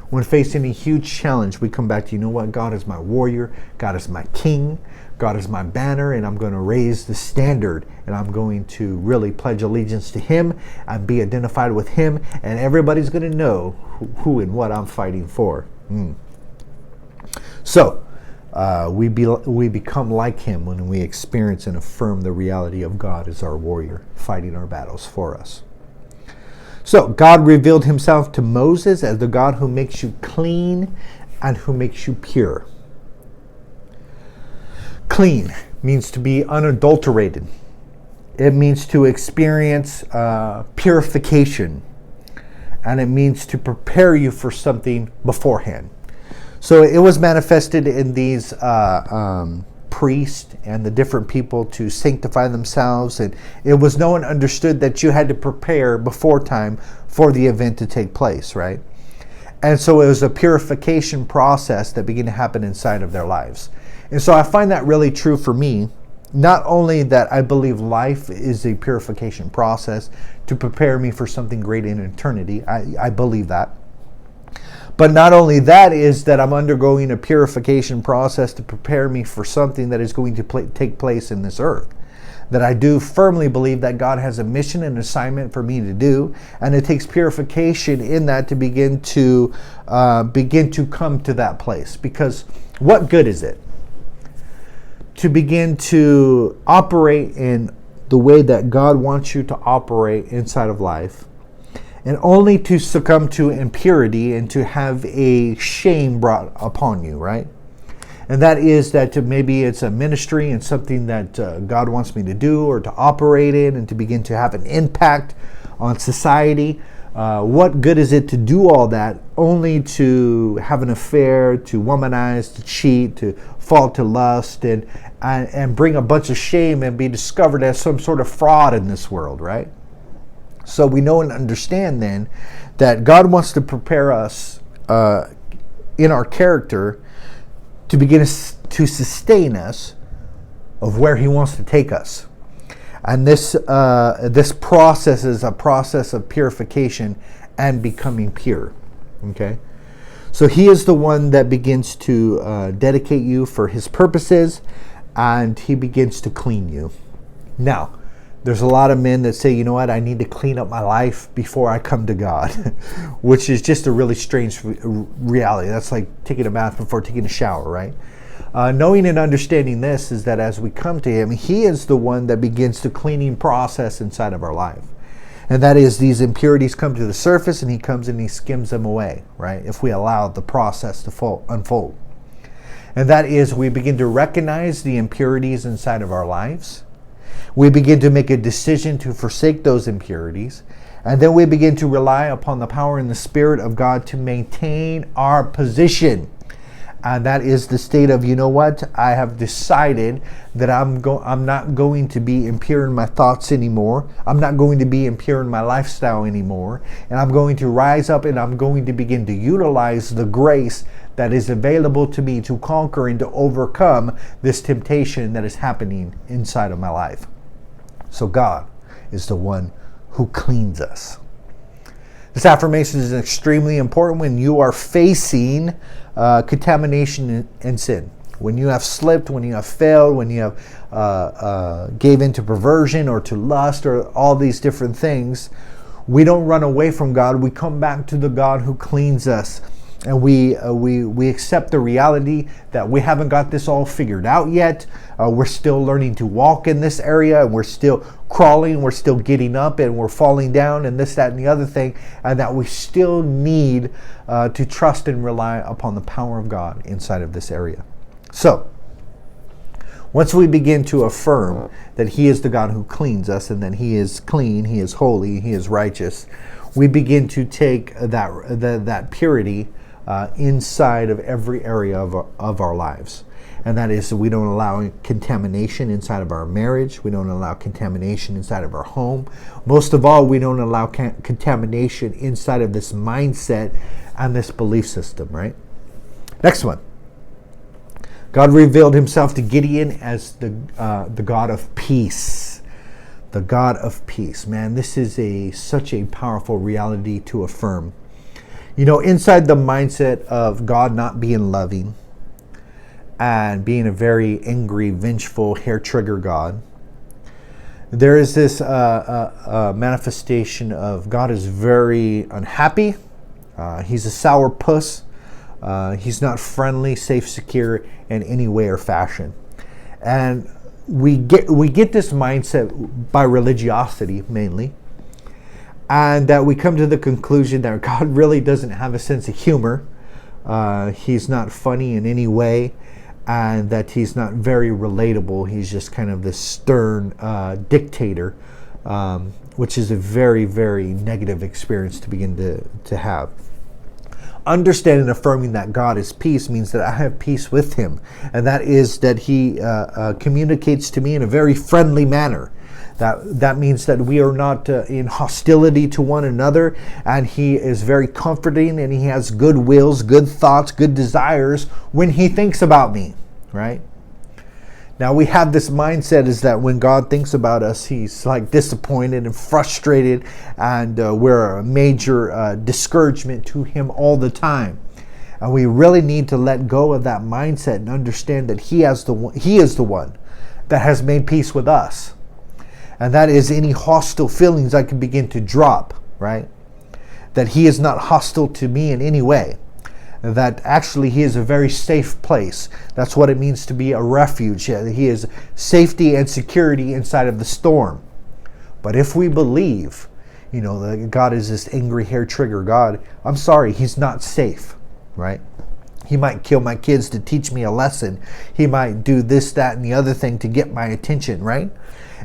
When facing a huge challenge, we come back to, you know what? God is my warrior. God is my king. God is my banner, and I'm going to raise the standard, and I'm going to really pledge allegiance to him and be identified with him, and everybody's going to know who and what I'm fighting for. So, we become like him when we experience and affirm the reality of God as our warrior, fighting our battles for us. So, God revealed himself to Moses as the God who makes you clean and who makes you pure. Clean means to be unadulterated. It means to experience purification. And it means to prepare you for something beforehand. So it was manifested in these priests and the different people to sanctify themselves. And it was known and understood that you had to prepare before time for the event to take place, right? And so it was a purification process that began to happen inside of their lives. And so I find that really true for me. Not only that I believe life is a purification process to prepare me for something great in eternity. I believe that. But not only that, is that I'm undergoing a purification process to prepare me for something that is going to take place in this earth. That I do firmly believe that God has a mission and assignment for me to do, and it takes purification in that to begin to come to that place. Because what good is it to begin to operate in the way that God wants you to operate inside of life, and only to succumb to impurity and to have a shame brought upon you, right? And that is that maybe it's a ministry and something that God wants me to do or to operate in and to begin to have an impact on society. What good is it to do all that only to have an affair, to womanize, to cheat, to fall to lust, and bring a bunch of shame and be discovered as some sort of fraud in this world, right? So we know and understand then that God wants to prepare us in our character to begin to sustain us of where He wants to take us. And this process is a process of purification and becoming pure. Okay? So He is the one that begins to dedicate you for His purposes, and He begins to clean you. Now, there's a lot of men that say, you know what, I need to clean up my life before I come to God, which is just a really strange reality. That's like taking a bath before taking a shower, right? Knowing and understanding this is that as we come to Him, He is the one that begins the cleaning process inside of our life. And that is, these impurities come to the surface and He comes and He skims them away, right? If we allow the process to unfold. And that is, we begin to recognize the impurities inside of our lives. We begin to make a decision to forsake those impurities. And then we begin to rely upon the power and the Spirit of God to maintain our position. And that is the state of, you know what, I have decided that I'm not going to be impure in my thoughts anymore. I'm not going to be impure in my lifestyle anymore. And I'm going to rise up and I'm going to begin to utilize the grace that is available to me to conquer and to overcome this temptation that is happening inside of my life. So God is the one who cleans us. This affirmation is extremely important when you are facing contamination and sin. When you have slipped, when you have failed, when you have gave into perversion or to lust or all these different things, we don't run away from God. We come back to the God who cleans us. And we accept the reality that we haven't got this all figured out yet. We're still learning to walk in this area, and we're still crawling, we're still getting up, and we're falling down, and this, that, and the other thing, and that we still need to trust and rely upon the power of God inside of this area. So, once we begin to affirm that He is the God who cleans us, and that He is clean, He is holy, He is righteous, we begin to take that purity inside of every area of our lives. And that is, we don't allow contamination inside of our marriage. We don't allow contamination inside of our home. Most of all, we don't allow contamination inside of this mindset and this belief system, right? Next one. God revealed Himself to Gideon as the God of peace. The God of peace. Man, this is such a powerful reality to affirm. You know, inside the mindset of God not being loving and being a very angry, vengeful, hair-trigger God, there is this manifestation of God is very unhappy. He's a sour puss. He's not friendly, safe, secure in any way or fashion. And we get this mindset by religiosity mainly. And that we come to the conclusion that God really doesn't have a sense of humor. He's not funny in any way, and that He's not very relatable. He's just kind of this stern dictator, which is a very, very negative experience to begin to have. Understanding and affirming that God is peace means that I have peace with Him, and that is that He communicates to me in a very friendly manner. That means that we are not in hostility to one another, and He is very comforting, and He has good wills, good thoughts, good desires when He thinks about me, right? Now we have this mindset is that when God thinks about us, He's like disappointed and frustrated, and we're a major discouragement to Him all the time. And we really need to let go of that mindset and understand that He is the one that has made peace with us. And that is any hostile feelings I can begin to drop, right? That He is not hostile to me in any way. That actually He is a very safe place. That's what it means to be a refuge. He is safety and security inside of the storm. But if we believe, that God is this angry hair trigger God, I'm sorry, He's not safe, right? He might kill my kids to teach me a lesson. He might do this, that, and the other thing to get my attention, right?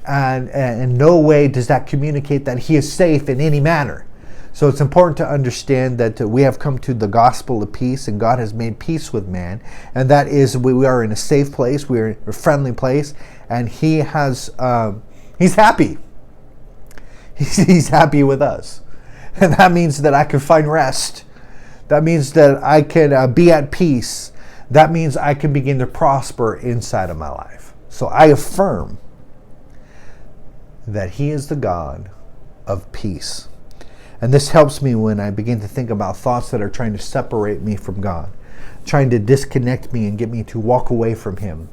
And in no way does that communicate that He is safe in any manner. So it's important to understand that we have come to the gospel of peace, and God has made peace with man. And that is, we are in a safe place, we are in a friendly place, and He has, He's happy. He's happy with us. And that means that I can find rest. That means that I can be at peace. That means I can begin to prosper inside of my life. So I affirm that He is the God of peace. And this helps me when I begin to think about thoughts that are trying to separate me from God, trying to disconnect me and get me to walk away from Him,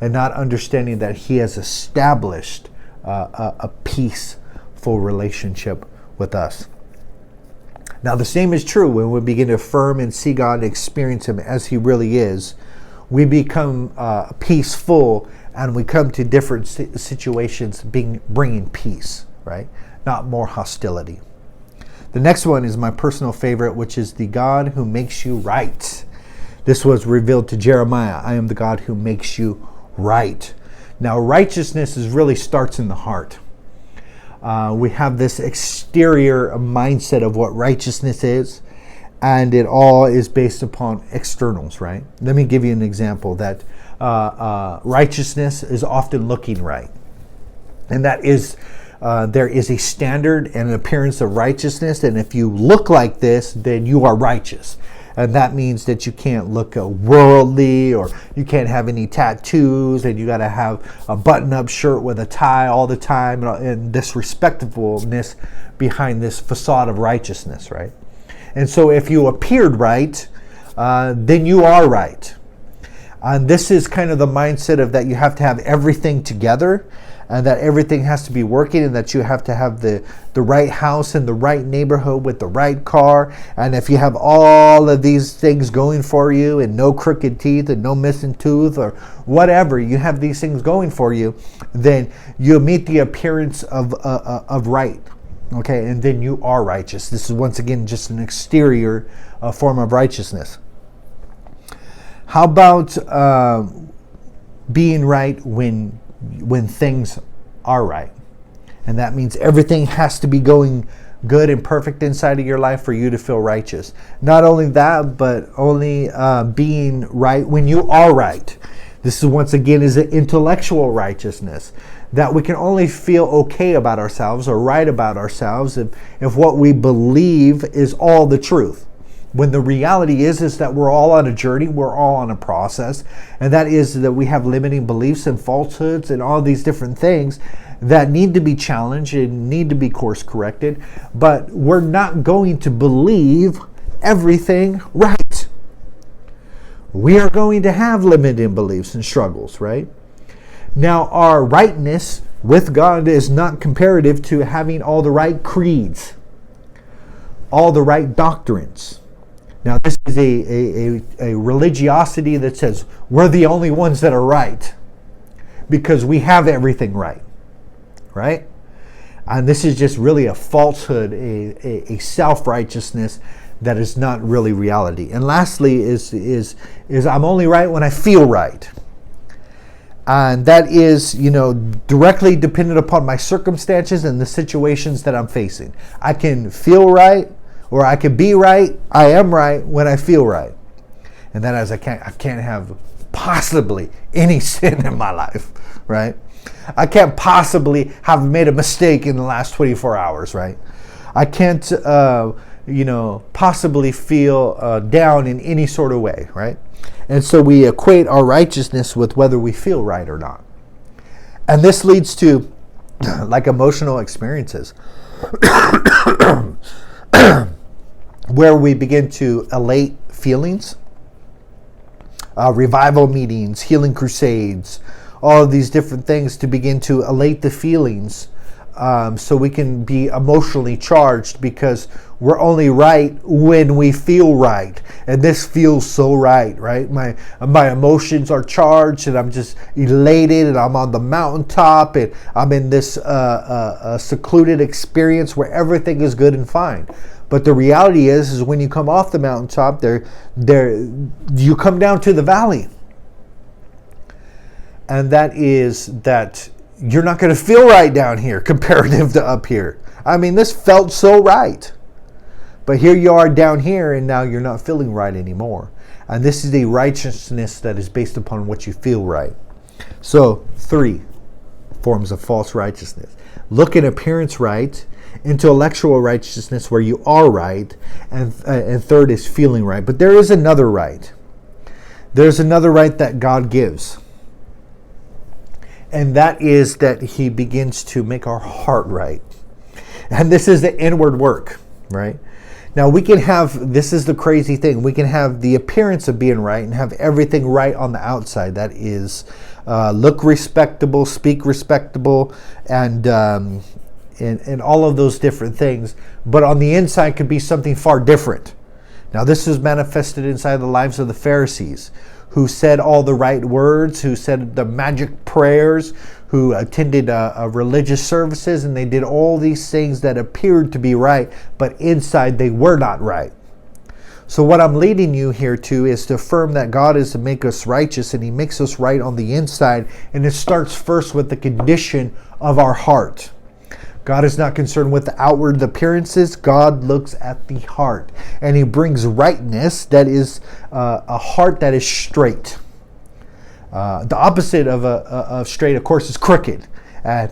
and not understanding that He has established a peaceful relationship with us. Now, the same is true when we begin to affirm and see God and experience Him as He really is. We become peaceful, and we come to different situations bringing peace, right? Not more hostility. The next one is my personal favorite, which is the God who makes you right. This was revealed to Jeremiah. I am the God who makes you right. Now, righteousness really starts in the heart. We have this exterior mindset of what righteousness is, and it all is based upon externals, right? Let me give you an example that righteousness is often looking right. And that is, there is a standard and an appearance of righteousness, and if you look like this, then you are righteous. And that means that you can't look worldly, or you can't have any tattoos, and you got to have a button-up shirt with a tie all the time, and this respectableness behind this facade of righteousness, right? And so if you appeared right, then you are right. And this is kind of the mindset of that you have to have everything together, and that everything has to be working, and that you have to have the right house in the right neighborhood with the right car. And if you have all of these things going for you, and no crooked teeth and no missing tooth or whatever, you have these things going for you, then you meet the appearance of right. Okay, and then you are righteous. This is once again just an exterior form of righteousness. How about being right when things are right? And that means everything has to be going good and perfect inside of your life for you to feel righteous. Not only that, but only being right when you are right. This is once again is an intellectual righteousness, that we can only feel okay about ourselves or right about ourselves if what we believe is all the truth. When the reality is that we're all on a journey, we're all on a process, and that is that we have limiting beliefs and falsehoods and all these different things that need to be challenged and need to be course corrected, but we're not going to believe everything right. We are going to have limiting beliefs and struggles, right? Now, our rightness with God is not comparative to having all the right creeds, all the right doctrines. Now, this is a religiosity that says we're the only ones that are right because we have everything right, right? And this is just really a falsehood, a self-righteousness that is not really reality. And lastly is I'm only right when I feel right. And that is, directly dependent upon my circumstances and the situations that I'm facing. I can feel right, or I can be right. I am right when I feel right. And that is, I can't have possibly any sin in my life, right? I can't possibly have made a mistake in the last 24 hours, right? I can't, possibly feel down in any sort of way, right? And so we equate our righteousness with whether we feel right or not. And this leads to like emotional experiences where we begin to feelings. Revival meetings, healing crusades, all of these different things to begin to elate the feelings, so we can be emotionally charged, because we're only right when we feel right. And this feels so right? My emotions are charged, and I'm just elated, and I'm on the mountaintop, and I'm in this secluded experience where everything is good and fine. But the reality is when you come off the mountaintop, you come down to the valley. And that is that you're not going to feel right down here comparative to up here. I mean, this felt so right. But here you are down here, and now you're not feeling right anymore. And this is a righteousness that is based upon what you feel right. So, 3 forms of false righteousness. Look in appearance right, intellectual righteousness where you are right, and third is feeling right. But there is another right. There's another right that God gives. And that is that he begins to make our heart right. And this is the inward work, right? Now we can have, this is the crazy thing, we can have the appearance of being right and have everything right on the outside. That is look respectable, speak respectable, and all of those different things. But on the inside could be something far different. Now this is manifested inside the lives of the Pharisees, who said all the right words, who said the magic prayers, who attended religious services, and they did all these things that appeared to be right, but inside they were not right. So what I'm leading you here to is to affirm that God is to make us righteous, and he makes us right on the inside, and it starts first with the condition of our heart. God is not concerned with the outward appearances. God looks at the heart, and he brings rightness, that is a heart that is straight. The opposite of straight, of course, is crooked.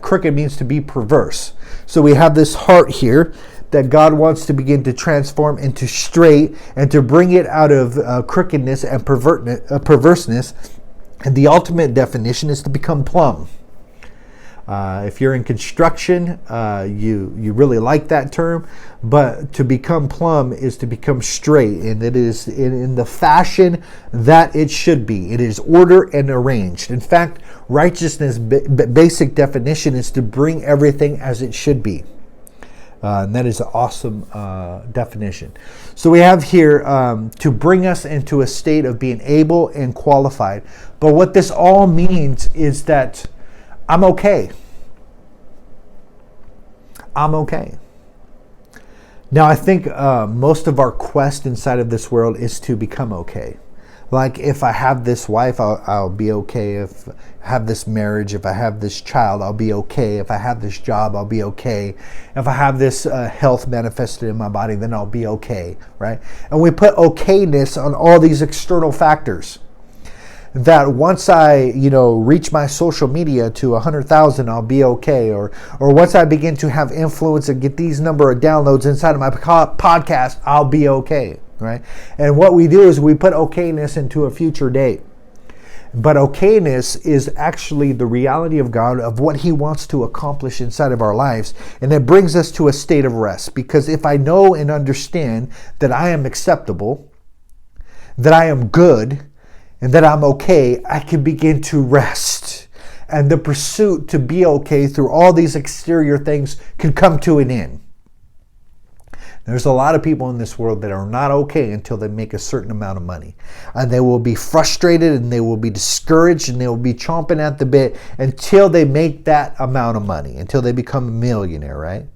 Crooked means to be perverse. So we have this heart here that God wants to begin to transform into straight, and to bring it out of crookedness and perverseness. And the ultimate definition is to become plumb. If you're in construction, you really like that term, but to become plumb is to become straight, and it is in the fashion that it should be. It is order and arranged. In fact, righteousness, basic definition, is to bring everything as it should be. And that is an awesome definition. So we have here to bring us into a state of being able and qualified. But what this all means is that I'm okay. I'm okay. Now, I think most of our quest inside of this world is to become okay. Like, if I have this wife, I'll be okay. If I have this marriage, if I have this child, I'll be okay. If I have this job, I'll be okay. If I have this health manifested in my body, then I'll be okay, right? And we put okayness on all these external factors. That once I, reach my social media to 100,000, I'll be okay. Or once I begin to have influence and get these number of downloads inside of my podcast, I'll be okay, right? And what we do is we put okayness into a future date. But okayness is actually the reality of God, of what he wants to accomplish inside of our lives. And it brings us to a state of rest. Because if I know and understand that I am acceptable, that I am good, and that I'm okay, I can begin to rest. And the pursuit to be okay through all these exterior things can come to an end. There's a lot of people in this world that are not okay until they make a certain amount of money. And they will be frustrated, and they will be discouraged, and they will be chomping at the bit until they make that amount of money, until they become a millionaire, right?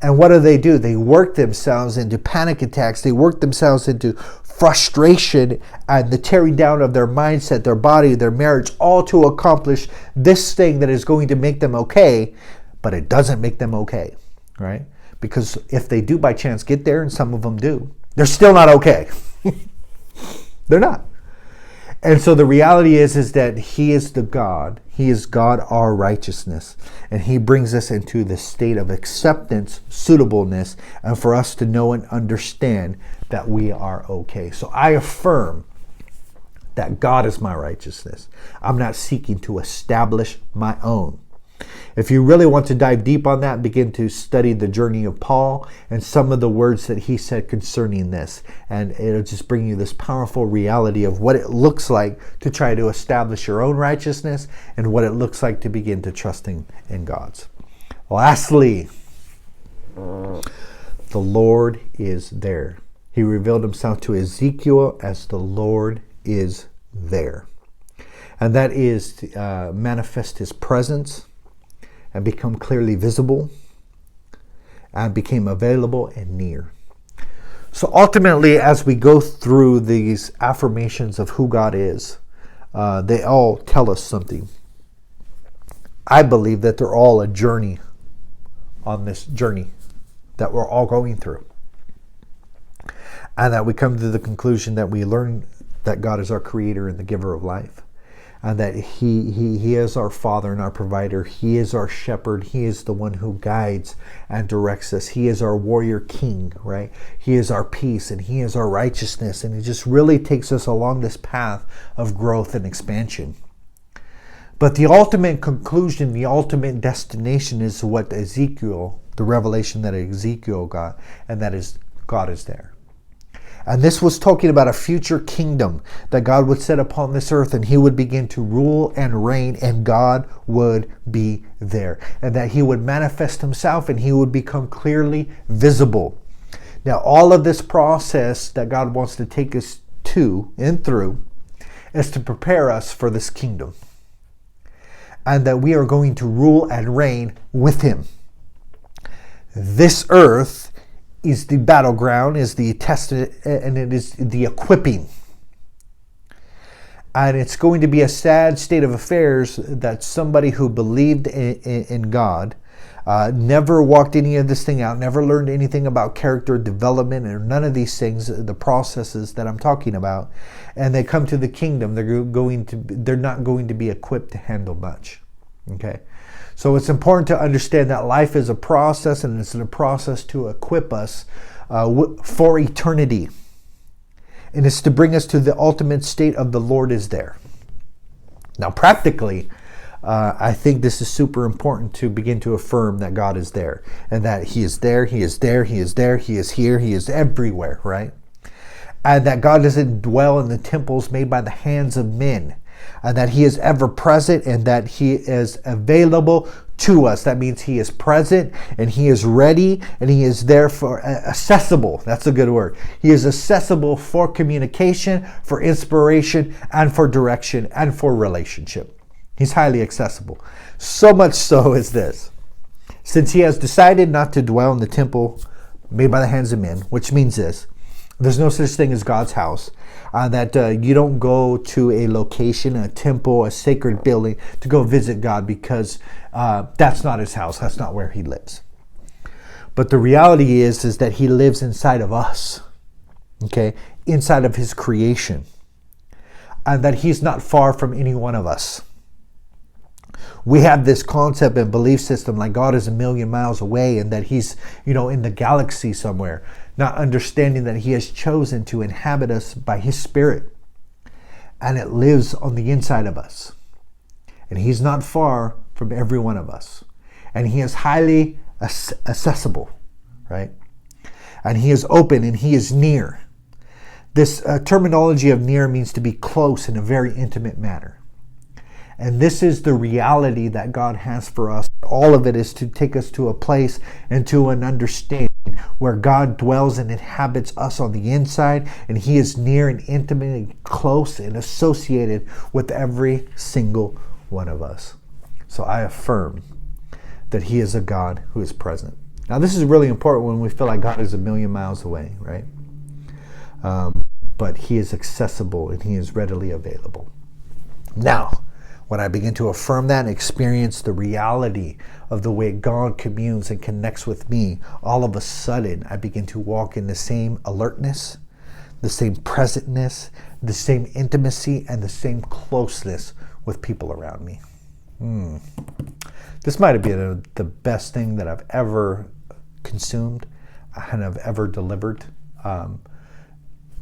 And what do? They work themselves into panic attacks. They work themselves into frustration and the tearing down of their mindset, their body, their marriage, all to accomplish this thing that is going to make them okay, but it doesn't make them okay, right? Because if they do by chance get there, and some of them do, they're still not okay. They're not. And so the reality is that he is God, our righteousness. And he brings us into the state of acceptance, suitableness, and for us to know and understand that we are okay. So I affirm that God is my righteousness. I'm not seeking to establish my own. If you really want to dive deep on that, begin to study the journey of Paul and some of the words that he said concerning this. And it'll just bring you this powerful reality of what it looks like to try to establish your own righteousness and what it looks like to begin to trusting in God's. Lastly, the Lord is there. He revealed himself to Ezekiel as the Lord is there. And that is to manifest his presence and become clearly visible and became available and near. So ultimately, as we go through these affirmations of who God is, they all tell us something. I believe that they're all a journey on this journey that we're all going through. And that we come to the conclusion that we learn that God is our creator and the giver of life. And that he is our Father and our provider. He is our shepherd. He is the one who guides and directs us. He is our warrior king, right? He is our peace and he is our righteousness. And he just really takes us along this path of growth and expansion. But the ultimate conclusion, the ultimate destination is what Ezekiel, the revelation that Ezekiel got, and that is God is there. And this was talking about a future kingdom that God would set upon this earth, and he would begin to rule and reign, and God would be there. And that he would manifest himself and he would become clearly visible. Now, all of this process that God wants to take us to and through is to prepare us for this kingdom. And that we are going to rule and reign with him. This earth is the battleground, is the testament, and it is the equipping. And it's going to be a sad state of affairs that somebody who believed in God, never walked any of this thing out, never learned anything about character development or none of these things, the processes that I'm talking about, and they come to the kingdom, they're not going to be equipped to handle much. Okay. So it's important to understand that life is a process, and it's a process to equip us for eternity. And it's to bring us to the ultimate state of the Lord is there. Now, practically, I think this is super important to begin to affirm that God is there. And that he is there, he is there, he is there, he is here, he is everywhere, right? And that God doesn't dwell in the temples made by the hands of men. And that he is ever present and that he is available to us. That means he is present and he is ready and he is there for accessible. That's a good word. He is accessible for communication, for inspiration, and for direction and for relationship. He's highly accessible. So much so is this. Since he has decided not to dwell in the temple made by the hands of men, which means this: there's no such thing as God's house. That you don't go to a location, a temple, a sacred building to go visit God because that's not his house. That's not where he lives. But the reality is that he lives inside of us, okay, inside of his creation, and that he's not far from any one of us. We have this concept and belief system like God is 1,000,000 miles away and that he's, in the galaxy somewhere, not understanding that he has chosen to inhabit us by his spirit. And it lives on the inside of us. And he's not far from every one of us. And he is highly accessible, right? And he is open and he is near. This terminology of near means to be close in a very intimate manner. And this is the reality that God has for us. All of it is to take us to a place and to an understanding where God dwells and inhabits us on the inside, and he is near and intimately close and associated with every single one of us. So I affirm that he is a God who is present. Now, this is really important when we feel like God is 1,000,000 miles away, right? But he is accessible and he is readily available. Now, when I begin to affirm that and experience the reality of the way God communes and connects with me, all of a sudden I begin to walk in the same alertness, the same presentness, the same intimacy, and the same closeness with people around me. This might have been the best thing that I've ever consumed and I've ever delivered.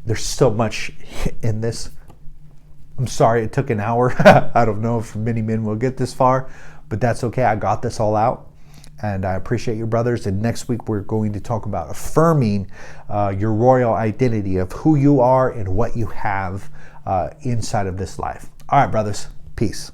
There's so much in this. I'm sorry it took an hour. I don't know if many men will get this far, but that's okay. I got this all out. And I appreciate you, brothers. And next week, we're going to talk about affirming your royal identity of who you are and what you have inside of this life. All right, brothers. Peace.